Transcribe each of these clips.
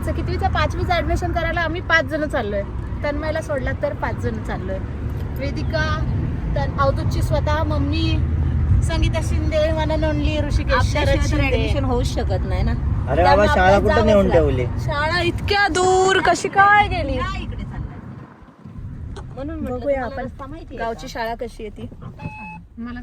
5वीचं 5वीचं admission करायला आम्ही 5 जण चाललोय. तन्मयला सोडला तर 5 जण चाललोय. वेदिका, अवधूतची स्वतः mummy, Sangeeta Shinde, one and only Rishikesh admission होऊच शकत नाही ना. अरे बाबा शाळा कुठे नेऊन ठेवली? शाळा इतक्या दूर कशी काय गेली? इकडे चाललाय म्हणून बघूया आपण गावची शाळा कशी आहे ती.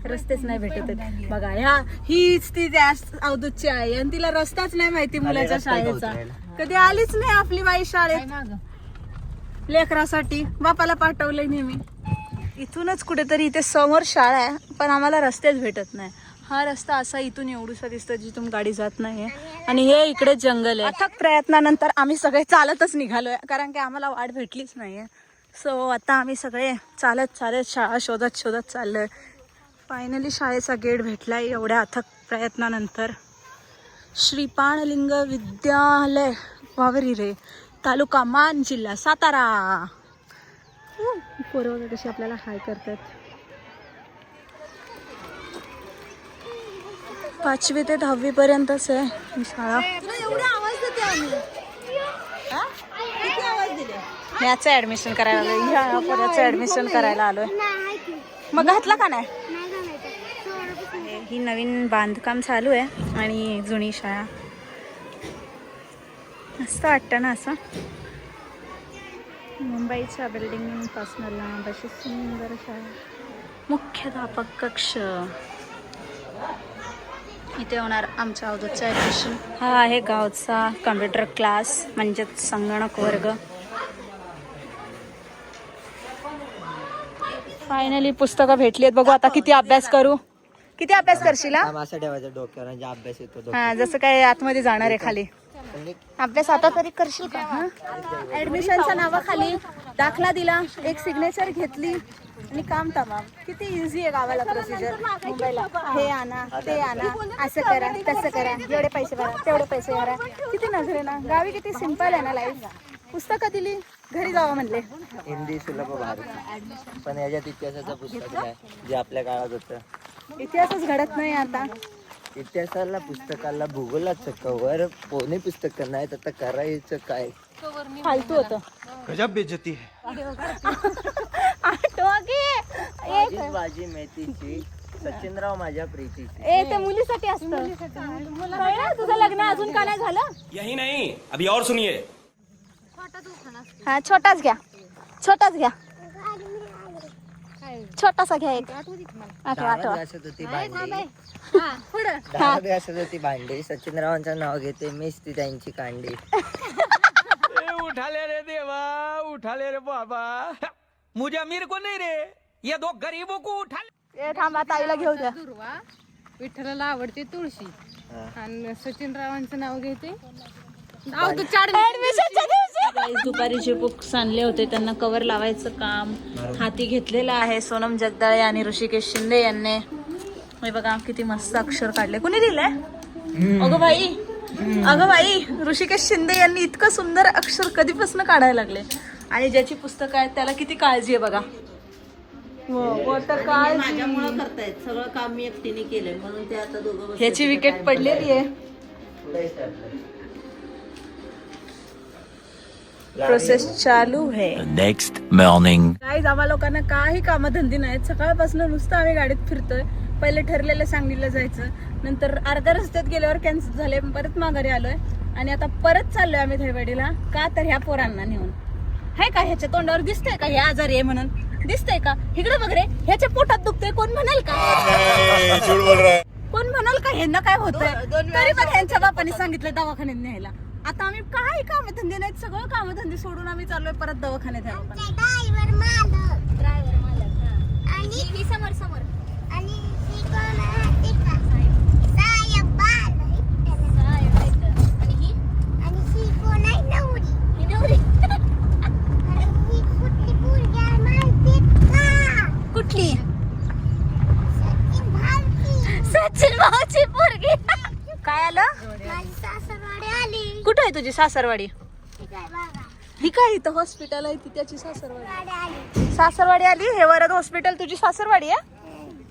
रस्तेच नाही भेटत आहेत. बघा हीच ती अवधूतची आहे आणि तिला रस्ताच नाही माहिती मुलाच्या शाळेचा. कधी आलीच नाही आपली बाई शाळेत. लेकरासाठी बापाला पाठवलंय नेहमी. इथूनच कुठेतरी इथे समोर शाळा आहे पण आम्हाला रस्तेच भेटत नाही. हा रस्ता असा इथून एवढूसा दिसतो जिथून गाडी जात नाहीये आणि हे इकडे जंगल आहे. अथक प्रयत्नानंतर आम्ही सगळे चालतच निघालोय कारण की आम्हाला वाट भेटलीच नाहीये. सो आता आम्ही सगळे चालत शाळा शोधत चाललोय. फायनली शाळेचा गेट भेटलाय एवढ्या अथक प्रयत्नानंतर. श्री पाणलिंग विद्यालय वावरिरे, तालुका मान, जिल्हा सातारा. पोरं कशी आपल्याला हाय करतात. 5वी ते 10वी पर्यंतच आहे ही शाळा. याचं ऍडमिशन करायला आलोय. ह्या पोराचं ऍडमिशन करायला आलोय. मग घातला का नाही? ही नवीन बांधकाम चालू आहे आणि जुनी शाळा. मस्त वाटतं ना असं. मुंबईच्या बिल्डिंग पासून लांब अशी सुंदर शाळा. मुख्याध्यापक कक्ष. इथे होणार आमच्या अवधूतचं ॲडमिशन. हा आहे गावचा कम्प्युटर क्लास म्हणजेच संगणक वर्ग. फायनली पुस्तकं भेटली आहेत. बघू आता किती अभ्यास करू. किती अभ्यास करशील? असं ठेवायचं डोक्यावर म्हणजे अभ्यास येतो. हा जसं काय आतमध्ये जाणार आहे खाली. अभ्यास आता तरी करशील का? ऍडमिशनच्या नावाखाली दाखला दिला, एक सिग्नेचर घेतली आणि काम तमाम. किती इझी आहे गावाला प्रोसिजर. मुंबईला हे आणा ते आणा, असं करा तसं करा, एवढे पैसे भरा तेवढे पैसे भरा. किती नजरे ना. गावी किती सिंपल आहे ना लाईफ. पुस्तकं दिली, घरी जावं म्हणले. हिंदी सुलभ भारत, पण याच्यात इतिहासाचं पुस्तक आहे जे आपल्या काळात होतं. इतिहासच घडत नाही आता. इतिहासाला पुस्तकाला भूगोलाचं कवर कोणी पुस्तक नाही तर करायचं काय? फालतू होतं. गजब बेइज्जती है. भाजी मेथीची, सचिनराव माझ्या प्रीतीची. ते मुलीसाठी असतं. तुझं लग्न अजून का नाही झालं? यही नहीं, अभी और सुनिए. हा छोटाच घ्या, छोटाच घ्या, छोटासा घ्या एक. दहा असत होती भांडी. सचिनरावांचं नाव घेते मीच ती त्यांची कांडी. उठा ले रे देवा, उठा ले रे बाबा. मुझे अमीर को नहीं रे, ये दो गरीबों को उठा ले. थांबा ताईला घेऊ द्या. विठ्ठलाला आवडते तुळशी आणि सचिनरावांचं नाव घेते. दुपारी जे बुक्स आणले होते त्यांना कव्हर लावायचं काम हाती घेतलेलं आहे सोनम जगदाळे आणि ऋषिकेश शिंदे यांनी. हे बघा किती मस्त अक्षर काढले. कुणी दिलंय? अगं बाई ऋषिकेश शिंदे यांनी इतकं सुंदर अक्षर कधीपासून काढायला लागले. आणि ज्याची पुस्तकं आहेत त्याला किती काळजी आहे बघा. माझ्यामुळे करतायत सगळं काम मी एकटीने केलंय म्हणून ते आता दोघं. ह्याची विकेट पडलेली आहे. प्रोसेस चालू है. Next morning. गाईज आम्हा लोकांना काही कामधंदे नाहीत. सकाळपासून नुसतं आम्ही गाडीत फिरतोय. पहिले ठरलेलं सांगलीला जायचं, नंतर अर्ध्या रस्त्यात गेल्यावर कॅन्सल झाले, परत माघारी आलोय आणि आता परत चाललोय आम्ही धैवाडीला. का तर ह्या पोरांना नेऊन. आहे का ह्याच्या तोंडावर दिसतंय का हे आजारी आहे म्हणून? दिसतंय का? इकडे बघ रे, ह्याच्या पोटात दुखतंय. कोण म्हणाल का? कोण म्हणाल का ह्यांना काय होतंय? तरी पण ह्यांच्या बापाने सांगितलं दवाखान्यात न्यायला. आता आम्ही काही कामधंदे नाहीत, सगळं कामधंदे सोडून आम्ही चाललोय परत दवाखान्यात. कुठली? सचिन भाऊची पोरगी. काय आलं? कुठं आहे तुझी सासरवाडी? ही काय इथं हॉस्पिटल आहे ती त्याची सासरवाडी. सासरवाडी आली. हे वरद हॉस्पिटल तुझी सासरवाडी आहे.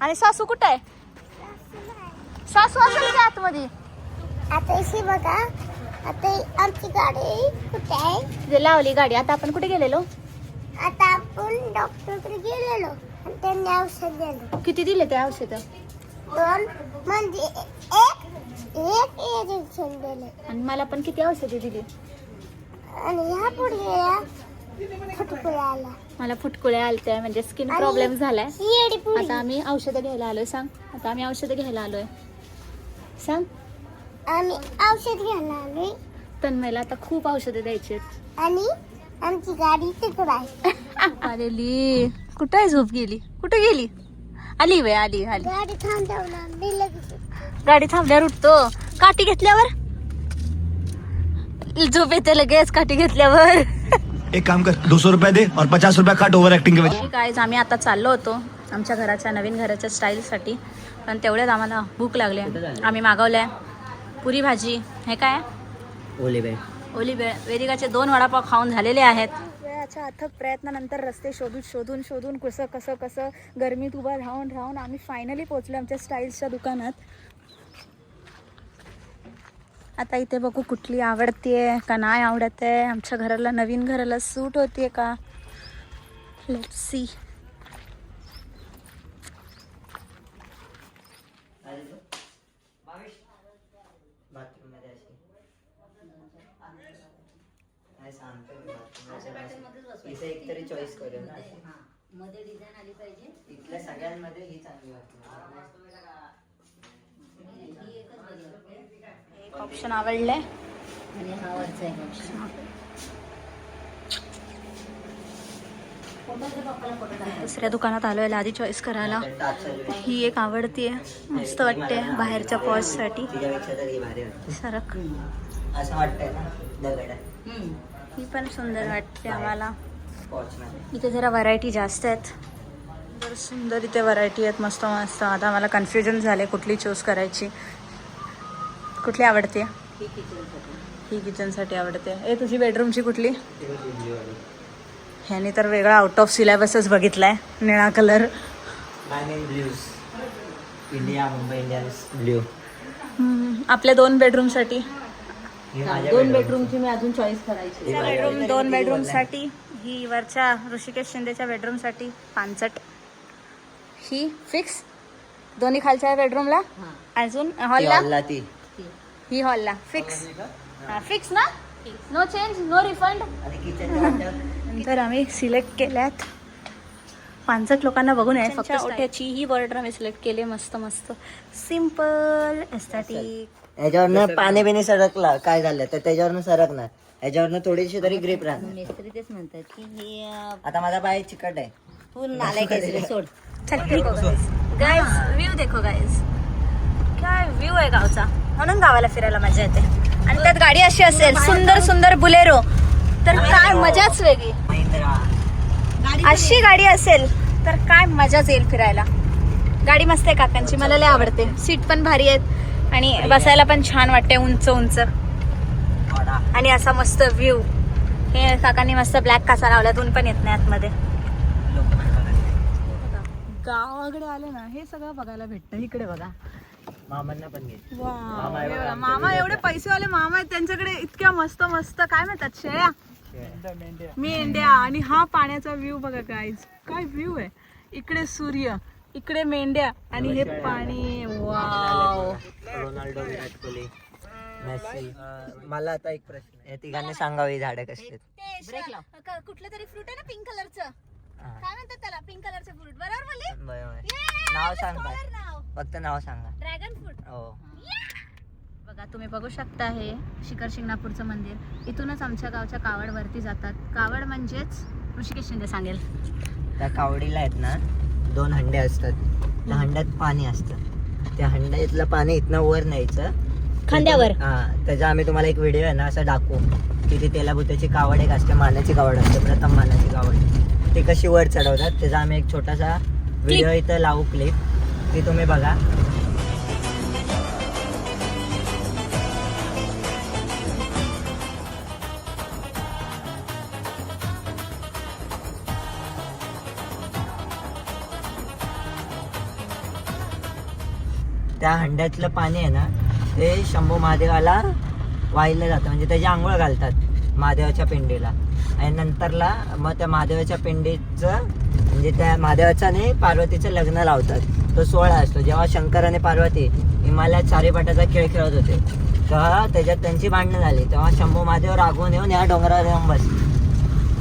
आणि सासू कुठं आहे? सासू असेल का आतमध्ये? आता इथे बघा आता आमची गाडी कुठे आहे? जे लावली गाडी. आता आपण कुठे गेलेलो? आता आपण डॉक्टरकडे गेलेलो आणि त्यांनी औषध दिलं. किती दिले ते औषध? 2 म्हणजे एक इंजेक्शन दिले आणि मला पण किती औषधे दिली? आणि ह्या पुढे फुटकुळा आला. मला फुटकुळे आलते म्हणजे स्किन प्रॉब्लेम झालाय. येडी पुढे आता आम्ही औषधं घ्यायला आलोय. सांग, आता आम्ही औषधं घ्यायला आलोय. सांग. आम्ही औषध घ्यायला आलोय तन्मयला आता खूप औषधं द्यायची आहेत. आणि आमची गाडी तिकडे आहे. आलेली. कुठं आहे? झोप गेली. कुठे गेली? आली वे, आली. गाडी थांबवला मी लगेच. गाडी थांबल्यावर उठतो. काठी घेतल्यावर झोप येते लगेच. काठी घेतल्यावर. एक काम कर 200 रुपए दे और 50 रुपया काट ओव्हर एक्टिंग के वजह. गाईज, आम्ही आता चाललो होतो आमच्या घराच्या नवीन घराच्या स्टाईलसाठी, पण तेवढ्यात आम्हाला भूक लागली. आम्ही मागवलंय पुरी भाजी. हे काय? ओली बेळ. ओली बेळ. वेदिकाचे 2 वडापाव खाऊन झालेले आहेत. वेळाच्या अथक प्रयत्नानंतर रस्ते शोधून कसं गरमीत उभा राहून आम्ही फायनली पोहोचलो आमच्या स्टाईल्सच्या दुकानात. आता इथे बघू कुठली आवडतीये का नाही आवडत आहे. आमच्या घराला, नवीन घराला सूट होतीये का? Let's see. एक तरी चॉईस करू ना. मध्ये डिझाईन आली पाहिजे. इथल्या सगळ्यांमध्ये ही चांगली वाटते. एक ऑप्शन आवडलंय. आणि हा वरचा आहे दुसऱ्या दुकानात आलोय आधी चॉईस करायला. ही एक आवडतीये, मस्त वाटते बाहेरच्या पॉजसाठी. तिच्यापेक्षा तर ही भारी वाटते. सरक. असं वाटतंय ना दगड ही पण सुंदर वाटते आम्हाला. स्कॉचमध्ये. इथे जरा व्हरायटी जास्त आहेत. तर सुंदर इथे व्हरायटी आहेत, मस्त. आता मला कन्फ्युजन झाले कुठली चूज करायची. कुठली आवडते? ही किचनसाठी आवडते. तुझी बेडरूमची कुठली? ह्याने तर वेगळा आउट ऑफ सिलेबसच बघितलाय. निळा colour. India, Mumbai Indians blue. आपल्या 2 बेडरूमसाठी. 2 बेडरूमची मी अजून चॉईस करायची. 2 बेडरूमसाठी. ही वरच्या ऋषिकेश शिंदेच्या बेडरूमसाठी पांचट. ही फिक्स. दोन्ही खालच्या बेडरूमला. अजून हॉलला. ही हॉलला फिक्स. फिक्स ना? No change, no refund. नंतर आम्ही सिलेक्ट केल्यात. 65 लोकांना बघून आहे फक्त. ओठ्याची ही बॉर्डर आम्ही सिलेक्ट केली. मस्त सिम्पल एस्थेटिक. याच्यावरनं पाणी बिणी सरकला काय झालं तर त्याच्यावरनं सरकणार. याच्यावरनं थोडीशी तरी ग्रीप राहणार. मिस्त्री तेच म्हणतात की हे आता माझा पाय चिकट आहे. तू नालाय काय सोड. गाइस, व्ह्यू देखो गाइस. काय व्ह्यू आहे गावचा. म्हणून गावाला फिरायला मजा येते. आणि त्यात गाडी अशी असेल सुंदर बुलेरो तर काय मजाच वेगळी. अशी गाडी असेल तर काय मजाच येईल फिरायला. गाडी मस्त आहे काकांची, मला लय आवडते. सीट पण भारी आहेत आणि बसायला पण छान वाटते. उंच आणि असा मस्त व्ह्यू. हे काकांनी मस्त ब्लॅक काचा लावल्यातून पण येत नाही आतमध्ये. गावाकडे आले ना हे सगळं बघायला भेटतं. इकडे बघा मामांना पण घे. मामा एवढे पैसेवाले मामा आहेत. त्यांच्याकडे इतक्या मस्त काय म्हणतात शेळ्या. मेंढ्या. आणि हा पाण्याचा व्ह्यू बघा गाईज. काय व्ह्यू आहे. इकडे सूर्य, इकडे मेंढ्या आणि हे पाणी. Wow. Ronaldo, Virat Kohli, Messi. मला आता एक प्रश्न. या तिघांनी सांगावी झाडं कसली आहेत. कुठलं तरी फ्रूट आहे ना पिंक कलरचं. काय म्हणतात त्याला? पिंक कलरचं फ्रूट. बरोबर बोलली? बरोबर. नाव सांग पाय. फक्त नाव सांगा. Dragon fruit. हो. बघा तुम्ही बघू शकता हे शिखर शिंगणापूरचं मंदिर. इथूनच आमच्या गावच्या कावड वरती जातात. कावड म्हणजेच ऋषिकेश शिंदे सांगेल. त्या कावडीला आहेत ना 2 हंडे असतात. त्या हंड्यात पाणी असतं. त्या हंड्यातलं पाणी इथनं वर न्यायचं खांद्यावर. त्याचा आम्ही तुम्हाला एक व्हिडिओ आहे ना असं दाखवू की ती तेलाभुताची कावड एक असते. मानाची कावड असते. प्रथम मानाची कावड. ती कशी वर चढवतात त्याचा आम्ही एक छोटासा व्हिडिओ इथं लावू. क्लिप ती तुम्ही बघा. त्या हंड्यातलं पाणी आहे ना ते शंभू महादेवाला वाहिलं जातं, म्हणजे त्याची आंघोळ घालतात महादेवाच्या पिंडीला. आणि नंतरला मग त्या महादेवाच्या पिंडीचं म्हणजे त्या महादेवाचं आणि पार्वतीचं लग्न लावतात. तो सोहळा असतो. जेव्हा शंकर आणि पार्वती हिमालयात सारीपाटाचा खेळ खेळत होते तेव्हा त्याच्यात त्यांची भांडणं झाली. तेव्हा शंभू महादेव रागवून येऊन या डोंगरावर येऊन बसले.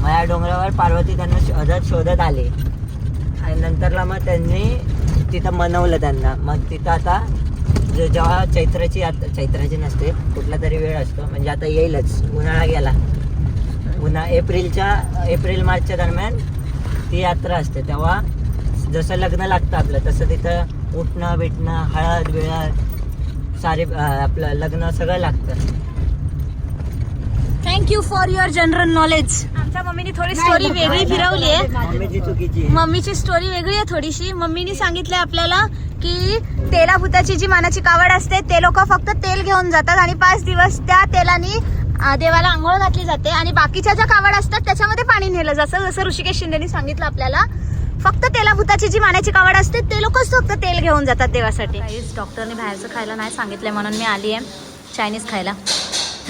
मग या डोंगरावर पार्वती त्यांना शोधत आली आणि नंतरला मग त्यांनी तिथं मनवलं त्यांना. मग तिथं आता जेव्हा चैत्राची नसते, कुठला तरी वेळ असतो, म्हणजे आता येईलच, उन्हाळा गेला, एप्रिल मार्चच्या दरम्यान ती यात्रा असते. तेव्हा जसं लग्न लागतं आपलं तसं तिथं उठणं बिटणं हळद बिळद सारे आपलं लग्न सगळं लागतं. Thank you for your general knowledge. आमच्या मम्मीने थोडी स्टोरी वेगळी फिरवली आहे. मम्मीची चुकीची आहे. मम्मीची स्टोरी वेगळी आहे थोडीशी. मम्मीने सांगितलंय आपल्याला की तेलाभूताची जी मानाची कावड असते ते लोक फक्त तेल घेऊन जातात आणि 5 दिवस त्या तेलाने देवाला आंघोळ घातली जाते आणि बाकीच्या ज्या कावड असतात त्याच्यामध्ये पाणी नेलं जातं. जसं ऋषिकेश शिंदेनी सांगितलं आपल्याला, फक्त तेलाभूताची जी मानाची कावड असते ते लोकच फक्त तेल घेऊन जातात देवासाठी. डॉक्टरने बाहेरचं खायला नाही सांगितलंय म्हणून मी आली आहे चायनीज खायला.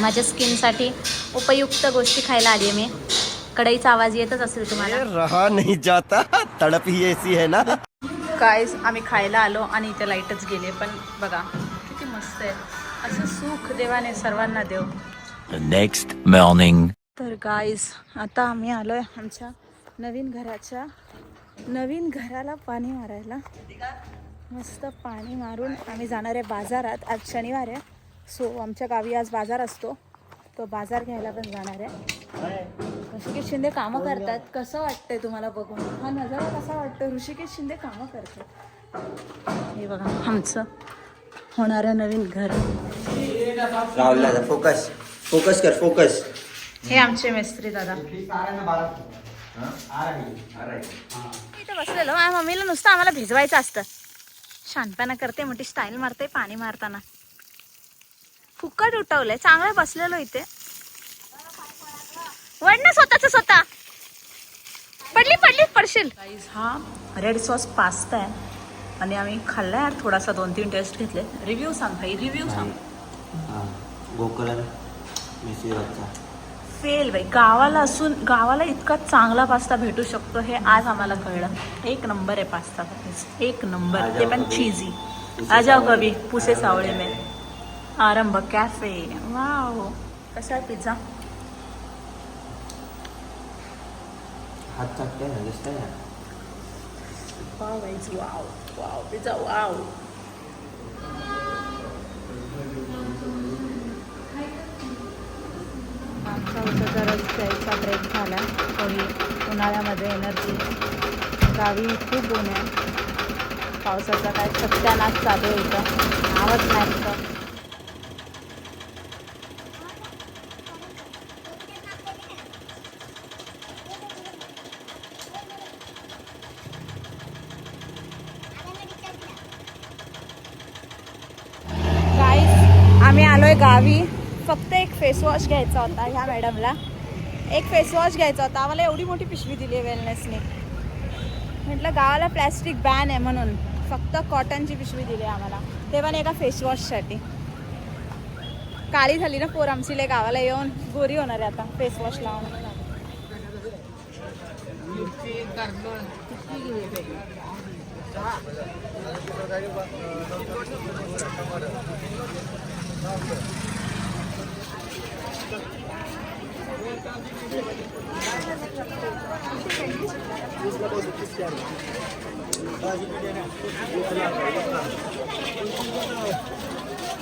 माझ्या स्किनसाठी उपयुक्त गोष्टी खायला आली आहे मी. कढईचा आवाज येतच असेल तुम्हाला. रहा नहीं जाता, तड़प ही ऐसी है ना. गाईज आम्ही खायला आलो आणि इथे लाईटच गेले, पण बघा किती मस्त आहे. असं सुख देवाने सर्वांना देव. Next morning. तर गाईज आता आम्ही आलोय आमच्या नवीन घराला पाणी मारायला. मस्त पाणी मारून आम्ही जाणार आहे बाजारात. आज शनिवार आहे, सो आमच्या गावी आज बाजार असतो, तो बाजार घ्यायला पण जाणार आहे. ऋषिकेश शिंदे कामं करतात. कसं वाटतंय तुम्हाला बघून? हा नजारा कसा वाटतो? ऋषिकेश शिंदे कामं करतात. हे बघा आमचं होणारं नवीन घर. राहुल फोकस कर. हे आमचे मिस्त्री दादा. इथं बसलेलो. माझ्या मम्मीला नुसतं आम्हाला भिजवायचं असतं. शानपणा करते, मोठी स्टाईल मारते पाणी मारताना. फुकट उठवलंय. चांगलं बसलेलो इथे. वड ना स्वतः पडशील. हा रेड सॉस पास्ता आहे आणि आम्ही खाल्लाय यार थोडासा. 2-3 टेस्ट घेतले. रिव्ह्यू सांग भाई, रिव्ह्यू सांग. गोकुळन मिसळचा फेल बाई. गावाला इतका चांगला पास्ता भेटू शकतो हे आज आम्हाला कळलं. 1 नंबर आहे पास्ता, 1 नंबर. ते पण चीजी. आ जाओ कभी पुसे सावळे में आरंभ कॅफे. वाव, कसा आहे पिझ्झा? हात चाटते ना, दिसतंय ना. Wow pizza wow. आमचा होता जरा प्यायचा ब्रेक झाला. थोडी उन्हाळ्यामध्ये एनर्जी. गावी खूप ऊन आहे. पावसाचा काय सत्यानाश चालू आहे इथं, आवत नाही. आम्ही आलोय गावी. फक्त एक फेसवॉश घ्यायचा होता ह्या मॅडमला. एक फेसवॉश घ्यायचा होता. आम्हाला एवढी मोठी पिशवी दिली आहे वेलनेसने. म्हटलं गावाला प्लॅस्टिक बॅन आहे म्हणून फक्त कॉटनची पिशवी दिली आहे आम्हाला, ते पण एका फेसवॉशसाठी. काळी झाली ना पोर आमची लय. गावाला येऊन गोरी होणार आहे आता फेसवॉश लावून.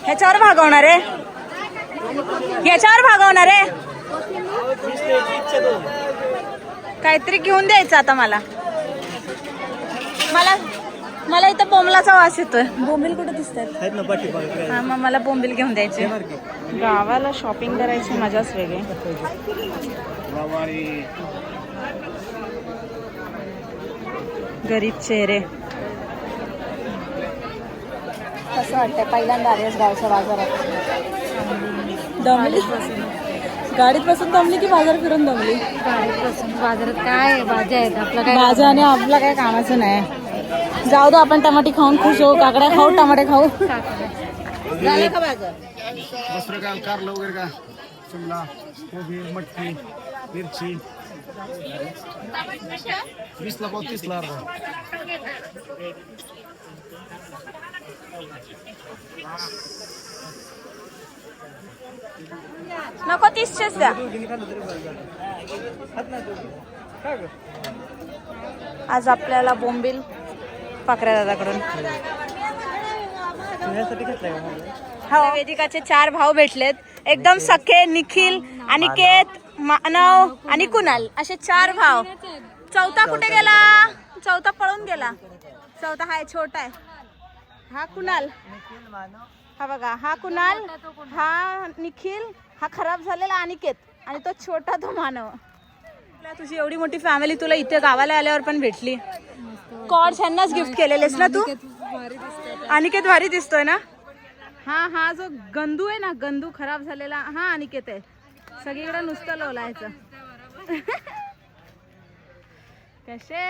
ह्याच्यावर भागवणार आहे, काहीतरी घेऊन द्यायचं आता मला. मला इथं बोंबलाचा वास येतोय. बोंबील कुठे दिसतात? हा, मग मला बोंबील घेऊन द्यायचे. गावाला शॉपिंग करायची मजाच वेगळी. गरीब चेहरे. कसं वाटतंय? पहिल्यांदा आलेस गावच्या बाजारात. दमली? गाडीत बसून दमली की बाजार फिरून दमली? गाडीत बसून. बाजारात काय भाज्या आहेत? आपलं काय भाज्या आणि आपलं काय कामाचं नाही. जाऊ दो, आपण टमाटे खाऊन खुश होऊ. काकड्या खाऊ, टमाटे खाऊ. झालं का माझं? दुसरं काय कारलं वगैरे का शिमला कोबी मटकी मिरची 20ला पाव 30ला अर्धा. नको 30चेच द्या. आज आपल्याला बोंबील पाकऱ्या दादाकडून वेदिकाचे 4 भाऊ भेटलेत. एकदम सखे, निखिल, अनिकेत, मानव आणि कुणाल असे 4 भाव. चौथा कुठे गेला? चौथा पळून गेला. चौथा हाय, छोटा आहे. हा कुणाल, हा बघा, हा कुणाल, हा निखिल, हा खराब झालेला अनिकेत आणि तो छोटा तो मानव. तुझी एवढी मोठी फॅमिली तुला इथे गावाला आल्यावर पण भेटली. कॉर्ड्स ह्यांनाच गिफ्ट केलेलेस ना तू? अनिकेत भारी दिसतोय ना. हा जो गंदू आहे ना, गंदू खराब झालेला, हा अनिकेत आहे. सगळीकडे नुसतं लोलायचं. कसे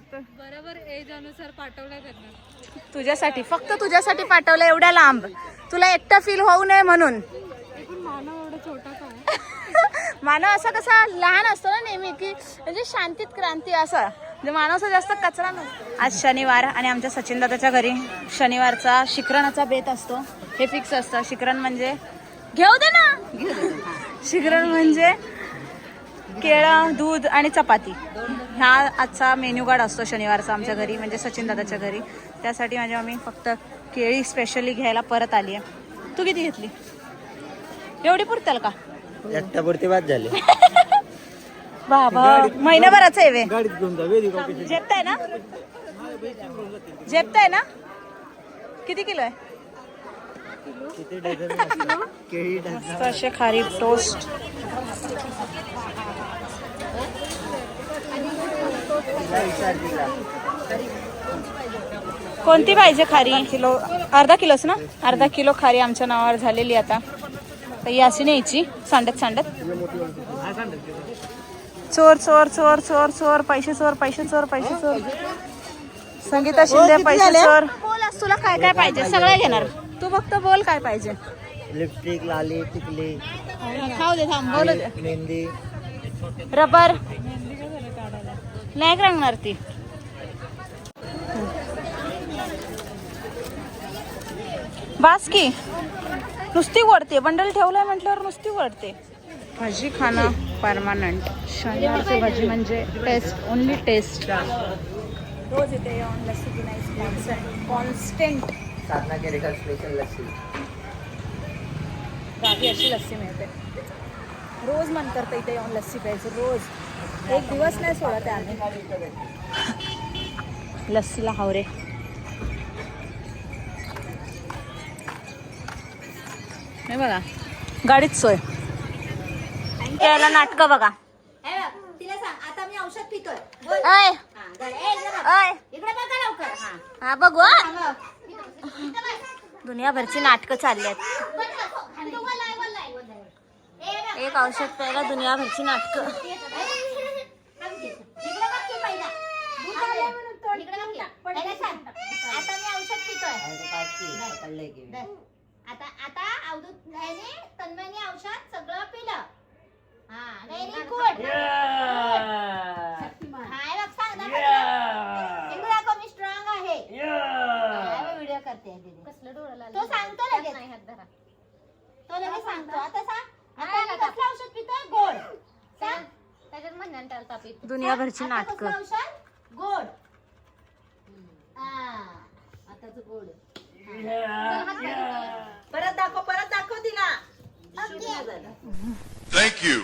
बरोबर एज अनुसार पाठवलं त्यांना. तुझ्यासाठी, फक्त तुझ्यासाठी पाठवलं एवढ्या लांब, तुला एकटा फील होऊ नये म्हणून. मानव एवढा छोटा काय मानव असा कसा लहान असतो ना नेहमी, की म्हणजे शांतीत क्रांती असं. म्हणजे मानवचा जास्त कचरा नसतो. आज शनिवार आणि आमच्या सचिन दादाच्या घरी शनिवारचा शिकरणाचा बेत असतो. हे फिक्स असतं. शिकरण म्हणजे घेऊ दे ना. शिकरण म्हणजे केळं, दूध आणि चपाती. हा आजचा मेन्यू कार्ड असतो शनिवारचा आमच्या घरी, म्हणजे सचिन दादाच्या घरी. त्यासाठी माझी मम्मी फक्त केळी स्पेशली घ्यायला परत आली आहे. तू किती घेतली? एवढी पुरताल का? एकट्या पुरती बाद झाली. बाबा महिनाभराचं आहे वे. गाडीत घेऊन जा वेदिका. झेपताय ना? झेपताय ना? किती किलो आहे? किती डझन? केळी डझन. मस्त असे खारी टोस्ट. कोणती पाहिजे खारी? किलो, अर्धा किलोच ना? अर्धा किलो खारी आमच्या नावावर झालेली आता. तर ही अशी न्यायची सांडत सांडत. चोर चोर चोर चोर चोर, पैसे चोर, पैसे चोर, पैसे चोर. संगीता शिंदे पैसे चोर. बोल आज तुला काय काय पाहिजे, सगळं घेणार. तू फक्त बोल काय पाहिजे. लिपस्टिक, लाली, टिकली, खाऊ दे, थांब बोलू दे. मेहंदी, रबर नाही रंगणार ती. बास की नुसती वळते. बंडल ठेवलंय म्हटल्यावर नुसती वळते. भाजी खाणं परमानंट. शनिवारची भाजी म्हणजे टेस्ट, ओनली टेस्ट. रोज इथे येऊन लस्सी पिण्याची कॉन्स्टंट. साधना केरेकर स्पेशल लस्सी. गावी अशी लस्सी मिळते. रोज मन करतं इथे येऊन लस्सी प्यायचं. रोज, एक दिवस नाही सोडत आम्ही. लस्सीला हावरे. नाही बघा गाडीत सोय. त्याला नाटकं बघा. तिला सांग आता मी औषध पितोय. अय अय हा बघू. दुनियाभरची नाटकं चालली आहेत. एक औषध प्यायला दुनियाभरची नाटकं. आता मी औषध पितोय. आता तन्मयने औषध सगळं पिलं. हा व्हेरी गुड. हाय बघ सांग दाखव मी स्ट्रॉंग आहे. व्हिडिओ करते. तो सांगतो लगेच. तो लगेच सांगतो. आता सांग आता कसलं औषध पितोय? गोड. सांग त्याच्यात म्हणण्यान त्याला पितो. दुनियाभरची नाटकं. औषध गोड. आताच गोड. परत दाखव तिला. Thank you.